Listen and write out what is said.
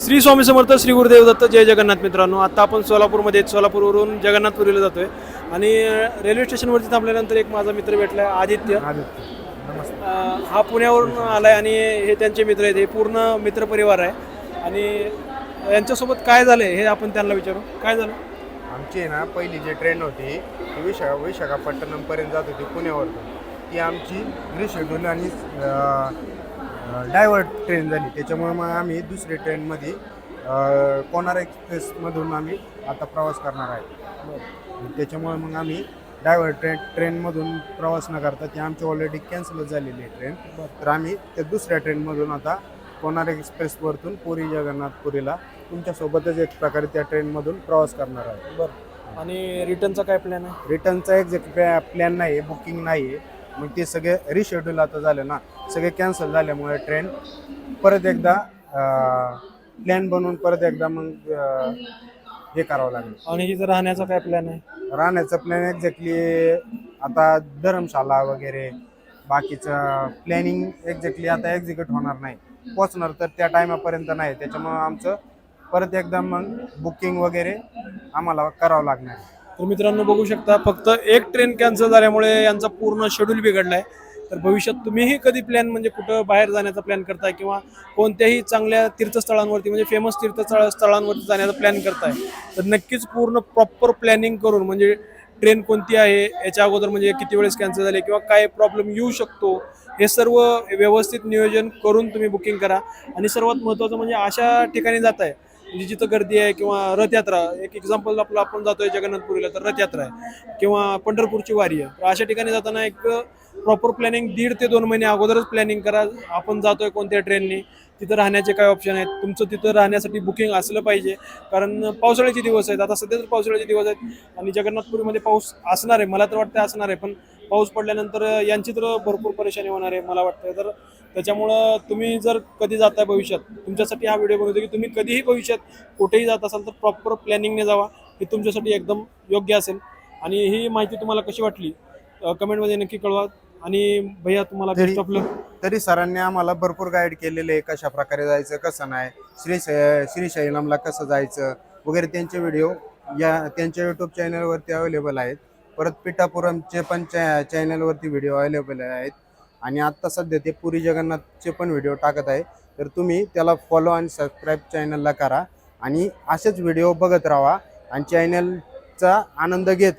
श्री स्वामी समर्थ, श्री गुरुदेव दत्त, जय जगन्नाथ. मित्रांनो, आता आपण सोलापूरमध्ये सोलापूरवरून जगन्नाथपुरीला जातोय आणि रेल्वे स्टेशनवरती थांबल्यानंतर एक माझा मित्र भेटला आहे, आदित्य. हा पुण्यावरून आलाय आणि हे त्यांचे मित्र आहेत. हे पूर्ण मित्रपरिवार आहे आणि यांच्यासोबत काय झालंय हे आपण त्यांना विचारू. काय झालं? आमची ना पहिली जी ट्रेन होती ती विशाखापट्टणमपर्यंत जात होती पुण्यावरून. ती आमची रिशेड्यूल आणि डायव्हर्ट ट्रेन झाली. त्याच्यामुळे मग आम्ही दुसरी ट्रेनमध्ये कोणार्क एक्सप्रेसमधून आम्ही आता प्रवास करणार आहे. त्याच्यामुळे मग आम्ही डायव्हर्ट ट्रेनमधून प्रवास न करता ती आमची ऑलरेडी कॅन्सलच झालेली आहे ट्रेन. तर आम्ही त्या दुसऱ्या ट्रेनमधून आता कोणार्क एक्सप्रेसवरतून पुरी जगन्नाथपुरीला तुमच्यासोबतच एक प्रकारे त्या ट्रेनमधून प्रवास करणार आहे. बरं. आणि रिटर्नचा काय प्लॅन आहे? रिटर्नचा एक्झॅक्ट प्लॅन नाही आहे, बुकिंग नाही आहे. मग ते सगळे रिशेड्यूल आता झालं ना, सगळे कॅन्सल झाल्यामुळे ट्रेन परत एकदा प्लॅन बनवून परत एकदा मग हे करावं लागेल. आणि तिथं राहण्याचा काय प्लॅन आहे? राहण्याचा प्लॅन एक्झॅक्टली आता धर्मशाला वगैरे बाकीचं प्लॅनिंग एक्झॅक्टली आता एक्झिक्यूट होणार नाही. पोचणार तर त्या टायमापर्यंत नाही. त्याच्यामुळं आमचं परत एकदा मग बुकिंग वगैरे आम्हाला करावं लागणार. तर मित्रांनो, बघू शकता, फक्त एक ट्रेन कॅन्सल झाल्यामुळे यांचा पूर्ण शेड्यूल बिघडला आहे. तर भविष्यात तुम्हीही कधी प्लॅन म्हणजे कुठं बाहेर जाण्याचा प्लॅन करताय किंवा कोणत्याही चांगल्या तीर्थस्थळांवरती म्हणजे फेमस तीर्थस्थळांवरती जाण्याचा प्लॅन करताय तर नक्कीच पूर्ण प्रॉपर प्लॅनिंग करून, म्हणजे ट्रेन कोणती आहे याच्या अगोदर, म्हणजे किती वेळेस कॅन्सल झाले किंवा काय प्रॉब्लेम येऊ शकतो, हे सर्व व्यवस्थित नियोजन करून तुम्ही बुकिंग करा. आणि सर्वात महत्त्वाचं म्हणजे अशा ठिकाणी जात आहे म्हणजे जिथं गर्दी आहे किंवा रथयात्रा, एक एक्झाम्पल आपलं, आपण जातोय जगन्नाथपुरीला तर रथयात्रा आहे किंवा पंढरपूरची वारी आहे. तर अशा ठिकाणी जाताना एक प्रॉपर प्लॅनिंग 1.5 ते 2 महिने अगोदरच प्लॅनिंग करा. आपण जातोय कोणत्या ट्रेनने, तिथं राहण्याचे काय ऑप्शन आहेत, तुमचं तिथं राहण्यासाठी बुकिंग असलं पाहिजे. कारण पावसाळ्याचे दिवस आहेत, आता सध्या तर पावसाळ्याचे दिवस आहेत आणि जगन्नाथपुरीमध्ये पाऊस असणार आहे, मला तर वाटतं असणार आहे. पण पाऊस पडल्यानंतर यांची तर भरपूर परेशानी होणार आहे मला वाटतं. तर त्याच्यामुळं तुम्ही जर कधी जाताय भविष्यात, तुमच्यासाठी हा व्हिडिओ बनवतो की तुम्ही कधीही भविष्यात कुठेही जात असाल तर प्रॉपर प्लॅनिंगने जावा, हे तुमच्यासाठी एकदम योग्य असेल. आणि ही माहिती तुम्हाला कशी वाटली कमेंटमध्ये नक्की कळवा. आणि भैया, तुम्हाला बेस्ट ऑफ लक. तरी सरांनी आम्हाला भरपूर गाईड केलेले आहे, कशा प्रकारे जायचं कसं नाही, श्रीशैलमला कसं जायचं वगैरे. त्यांचे व्हिडिओ त्यांच्या यूट्यूब चॅनलवरती अवेलेबल आहेत. परत पिठापुरमचे पण चॅनलवरती व्हिडिओ अवेलेबल आहेत. आणि आत्ता सध्या ते पुरी जगन्नाथचे पण व्हिडिओ टाकत आहे. तर तुम्ही त्याला फॉलो आणि सबस्क्राईब चॅनलला करा आणि असेच व्हिडिओ बघत राहा आणि चॅनलचा आनंद घेत